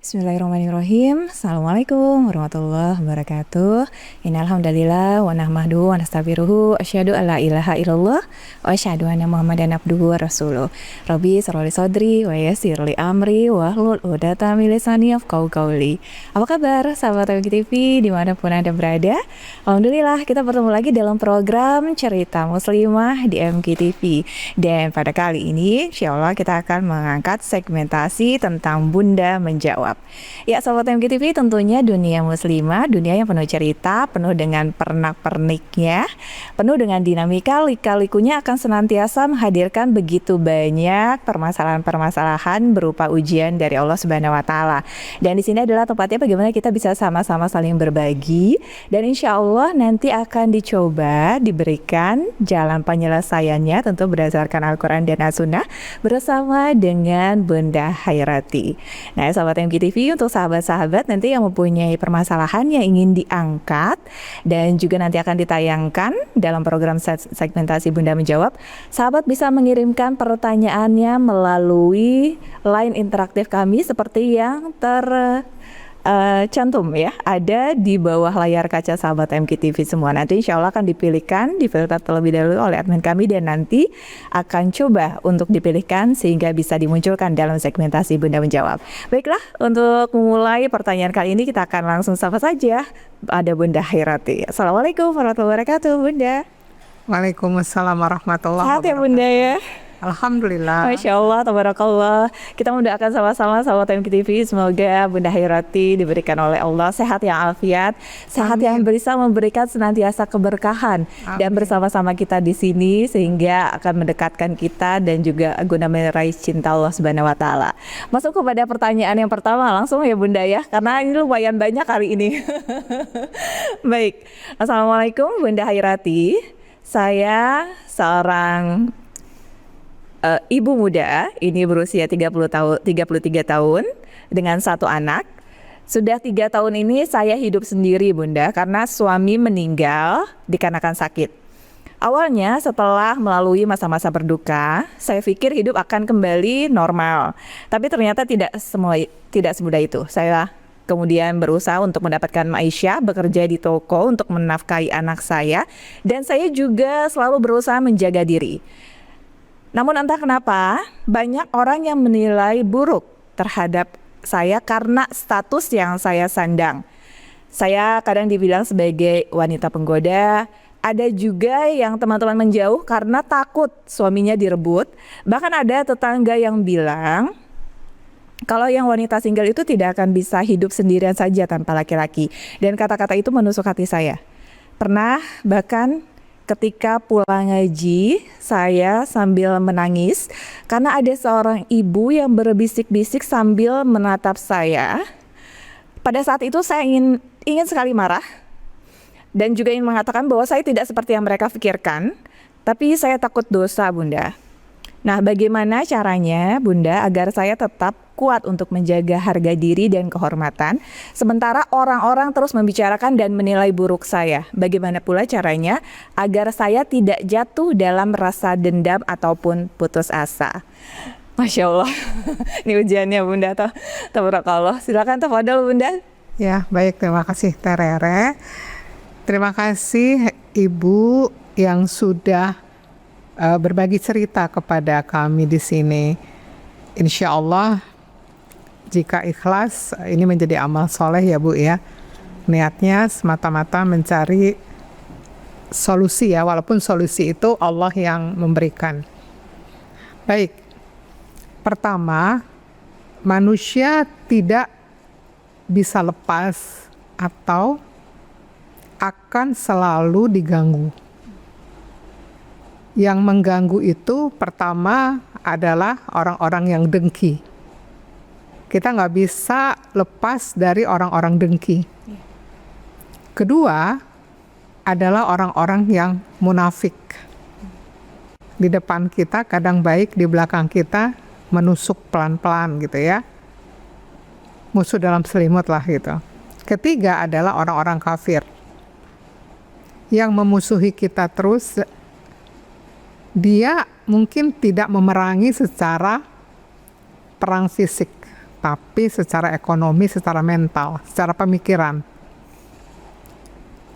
Bismillahirrahmanirrahim. Assalamualaikum warahmatullahi wabarakatuh. Innal hamdalillah wa nahmaduhu wa nastaghfiruhu asyhadu alla ilaha illallah wa asyhadu anna Muhammadan abduhu wa rasuluh. Rabbi shrah li sadri wa yassir li amri wa hlul 'uqdatam min lisani yafqahu qawli. Apa kabar sahabat MGI TV dimanapun Anda berada? Alhamdulillah kita bertemu lagi dalam program Cerita Muslimah di MGI TV. Dan pada kali ini insyaallah kita akan mengangkat segmentasi tentang Bunda Menjawab. Ya sahabat MGI TV, tentunya dunia muslimah, dunia yang penuh cerita, penuh dengan pernak-perniknya, penuh dengan dinamika, lika-likunya akan senantiasa menghadirkan begitu banyak permasalahan-permasalahan berupa ujian dari Allah Subhanahu wa taala. Dan di sini adalah tempatnya bagaimana kita bisa sama-sama saling berbagi, dan insya Allah nanti akan dicoba diberikan jalan penyelesaiannya tentu berdasarkan Al-Quran dan As-Sunnah bersama dengan Bunda Hairati. Nah sahabat MGI TV, untuk sahabat-sahabat nanti yang mempunyai permasalahan yang ingin diangkat dan juga nanti akan ditayangkan dalam program segmentasi Bunda Menjawab, sahabat bisa mengirimkan pertanyaannya melalui line interaktif kami seperti yang cantum ya, ada di bawah layar kaca sahabat MGI TV semua. Nanti insya Allah akan dipilihkan, difilter terlebih dahulu oleh admin kami, dan nanti akan coba untuk dipilihkan sehingga bisa dimunculkan dalam segmentasi Bunda Menjawab. Baiklah, untuk memulai pertanyaan kali ini kita akan langsung sapa saja ada Bunda Hairati. Assalamualaikum warahmatullahi wabarakatuh, Bunda. Waalaikumsalam warahmatullahi Sehat ya wabarakatuh. Bunda ya? Alhamdulillah. Masya Allah, tabarakallah. Kita mendoakan sama-sama sahabat MGI TV, semoga Bunda Hairati diberikan oleh Allah sehat yang afiat, sehat yang bisa memberikan senantiasa keberkahan. Amin. Dan bersama-sama kita di sini sehingga akan mendekatkan kita dan juga guna meraih cinta Allah Subhanahu wa taala. Masuk kepada pertanyaan yang pertama langsung ya Bunda ya, karena ini lumayan banyak hari ini. Baik. Assalamualaikum Bunda Hairati. Saya seorang ibu muda, ini berusia 33 tahun dengan satu anak. Sudah 3 tahun ini saya hidup sendiri Bunda, karena suami meninggal dikarenakan sakit. Awalnya setelah melalui masa-masa berduka, saya pikir hidup akan kembali normal. Tapi ternyata tidak semudah itu. Saya kemudian berusaha untuk mendapatkan maisha, bekerja di toko untuk menafkahi anak saya, dan saya juga selalu berusaha menjaga diri. Namun entah kenapa banyak orang yang menilai buruk terhadap saya karena status yang saya sandang. Saya kadang dibilang sebagai wanita penggoda, ada juga yang teman-teman menjauh karena takut suaminya direbut. Bahkan ada tetangga yang bilang kalau yang wanita single itu tidak akan bisa hidup sendirian saja tanpa laki-laki. Dan kata-kata itu menusuk hati saya. Pernah bahkan ketika pulang ngaji, saya sambil menangis karena ada seorang ibu yang berbisik-bisik sambil menatap saya. Pada saat itu saya ingin sekali marah dan juga ingin mengatakan bahwa saya tidak seperti yang mereka pikirkan, tapi saya takut dosa Bunda. Nah, bagaimana caranya Bunda agar saya tetap kuat untuk menjaga harga diri dan kehormatan, sementara orang-orang terus membicarakan dan menilai buruk saya? Bagaimana pula caranya agar saya tidak jatuh dalam rasa dendam ataupun putus asa? Masya Allah, ini ujiannya Bunda. Tabarakallah. Silakan tafadhol Bunda. Ya, baik, terima kasih Terere. Terima kasih Ibu yang sudah berbagi cerita kepada kami di sini. Insya Allah jika ikhlas ini menjadi amal soleh ya Bu ya. Niatnya semata-mata mencari solusi ya, walaupun solusi itu Allah yang memberikan. Baik, pertama, manusia tidak bisa lepas atau akan selalu diganggu. Yang mengganggu itu pertama adalah orang-orang yang dengki. Kita nggak bisa lepas dari orang-orang dengki. Kedua adalah orang-orang yang munafik. Di depan kita kadang baik, di belakang kita menusuk pelan-pelan gitu ya. Musuh dalam selimut lah gitu. Ketiga adalah orang-orang kafir yang memusuhi kita terus. Dia mungkin tidak memerangi secara perang fisik, tapi secara ekonomi, secara mental, secara pemikiran.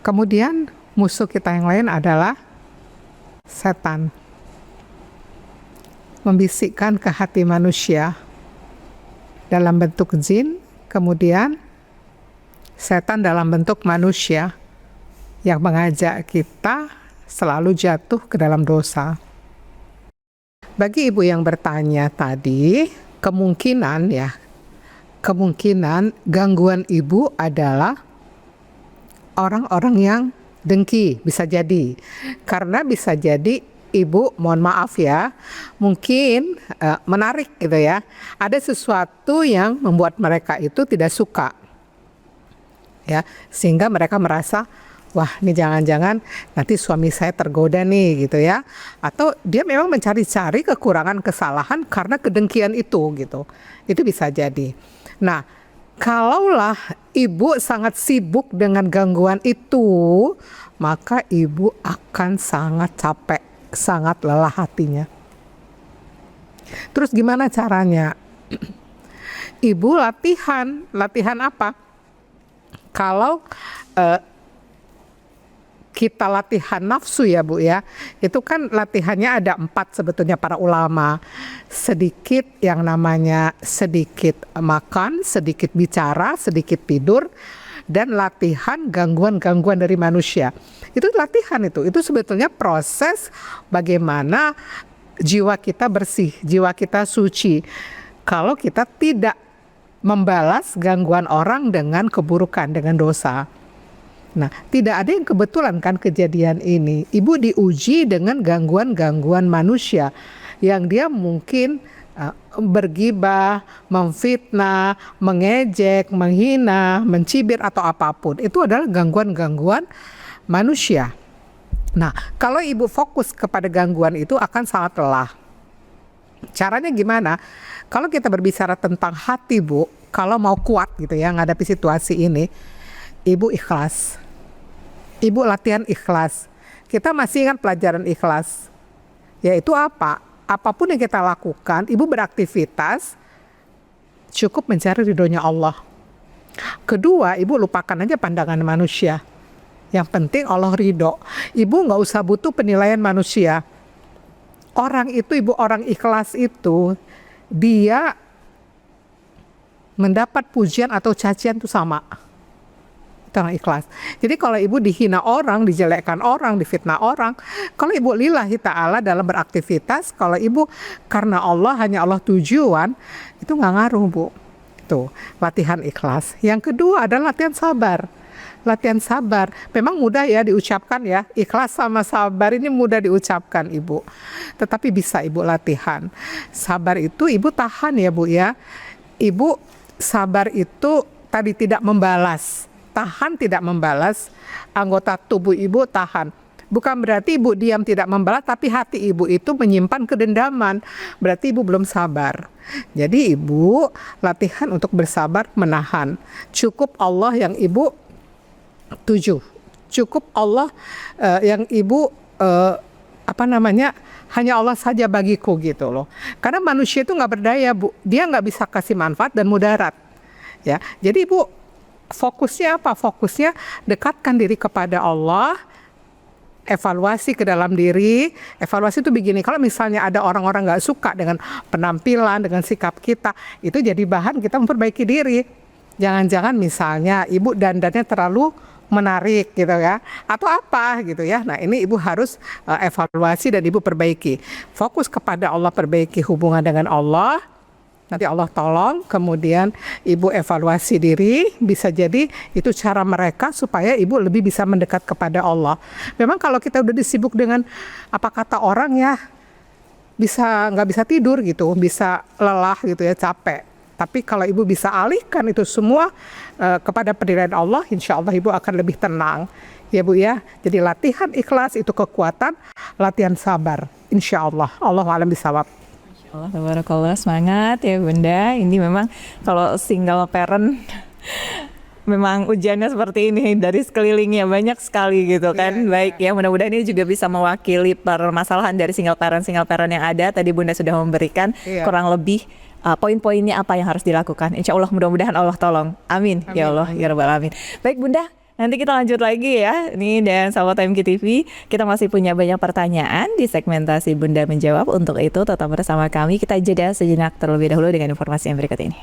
Kemudian musuh kita yang lain adalah setan. Membisikkan ke hati manusia dalam bentuk jin, kemudian setan dalam bentuk manusia yang mengajak kita selalu jatuh ke dalam dosa. Bagi ibu yang bertanya tadi, kemungkinan gangguan ibu adalah orang-orang yang dengki, bisa jadi. Karena bisa jadi ibu, mohon maaf ya, mungkin menarik gitu ya. Ada sesuatu yang membuat mereka itu tidak suka. Ya, sehingga mereka merasa, wah ini jangan-jangan nanti suami saya tergoda nih gitu ya. Atau dia memang mencari-cari kekurangan, kesalahan karena kedengkian itu gitu. Itu bisa jadi. Nah, kalaulah ibu sangat sibuk dengan gangguan itu, maka ibu akan sangat capek, sangat lelah hatinya. Terus gimana caranya? Ibu latihan apa? Kalau kita latihan nafsu ya Bu ya, itu kan latihannya ada 4 sebetulnya para ulama. Sedikit yang namanya sedikit makan, sedikit bicara, sedikit tidur, dan latihan gangguan-gangguan dari manusia. Itu latihan itu sebetulnya proses bagaimana jiwa kita bersih, jiwa kita suci. Kalau kita tidak membalas gangguan orang dengan keburukan, dengan dosa. Nah, tidak ada yang kebetulan kan kejadian ini. Ibu diuji dengan gangguan-gangguan manusia yang dia mungkin bergibah, memfitnah, mengejek, menghina, mencibir atau apapun. Itu adalah gangguan-gangguan manusia. Nah, kalau ibu fokus kepada gangguan itu akan sangat lelah. Caranya gimana? Kalau kita berbicara tentang hati Bu, kalau mau kuat gitu ya menghadapi situasi ini, ibu ikhlas. Ibu latihan ikhlas. Kita masih ingat pelajaran ikhlas. Yaitu apa? Apapun yang kita lakukan, ibu beraktivitas cukup mencari ridhonya Allah. Kedua, ibu lupakan aja pandangan manusia. Yang penting Allah ridho. Ibu nggak usah butuh penilaian manusia. Orang itu, ibu orang ikhlas itu, dia mendapat pujian atau cacian itu sama. Itu orang ikhlas. Jadi kalau ibu dihina orang, dijelekkan orang, difitnah orang, kalau ibu lillahi ta'ala dalam beraktivitas, kalau ibu karena Allah, hanya Allah tujuan, itu nggak ngaruh Bu. Tuh, latihan ikhlas. Yang kedua adalah latihan sabar. Latihan sabar, memang mudah ya diucapkan ya, ikhlas sama sabar ini mudah diucapkan ibu, tetapi bisa ibu latihan. Sabar itu ibu tahan ya Bu ya, ibu sabar itu tadi tidak membalas, tahan tidak membalas, anggota tubuh ibu tahan. Bukan berarti ibu diam tidak membalas, tapi hati ibu itu menyimpan kedendaman, berarti ibu belum sabar. Jadi ibu latihan untuk bersabar, menahan. Cukup Allah yang ibu tuju, cukup Allah yang ibu hanya Allah saja bagiku gitu loh. Karena manusia itu nggak berdaya Bu, dia nggak bisa kasih manfaat dan mudarat ya. Jadi ibu fokusnya apa? Fokusnya dekatkan diri kepada Allah, evaluasi ke dalam diri. Evaluasi itu begini, kalau misalnya ada orang-orang nggak suka dengan penampilan, dengan sikap kita, itu jadi bahan kita memperbaiki diri. Jangan-jangan misalnya ibu dandannya terlalu menarik gitu ya, atau apa gitu ya. Nah ini ibu harus evaluasi dan ibu perbaiki. Fokus kepada Allah, perbaiki hubungan dengan Allah. Nanti Allah tolong, kemudian ibu evaluasi diri. Bisa jadi itu cara mereka supaya ibu lebih bisa mendekat kepada Allah. Memang kalau kita udah disibuk dengan apa kata orang ya, nggak bisa tidur gitu, bisa lelah gitu ya, capek. Tapi kalau ibu bisa alihkan itu semua kepada penilaian Allah, insya Allah ibu akan lebih tenang. Ya Bu ya, jadi latihan ikhlas itu kekuatan, latihan sabar. Insya Allah, Allahu a'lam bishawab. Allah, tabarakallah, semangat ya Bunda. Ini memang kalau single parent memang ujiannya seperti ini dari sekelilingnya banyak sekali gitu kan. Baik ya, mudah-mudahan ini juga bisa mewakili permasalahan dari single parent yang ada. Tadi Bunda sudah memberikan kurang lebih poin-poinnya apa yang harus dilakukan. Insya Allah mudah-mudahan Allah tolong. Amin. Ya Allah ya Rabbal Alamin. Baik Bunda, nanti kita lanjut lagi ya. Ini dan sahabat MQ TV, kita masih punya banyak pertanyaan di segmentasi Bunda Menjawab. Untuk itu tetap bersama kami. Kita jeda sejenak terlebih dahulu dengan informasi yang berikut ini.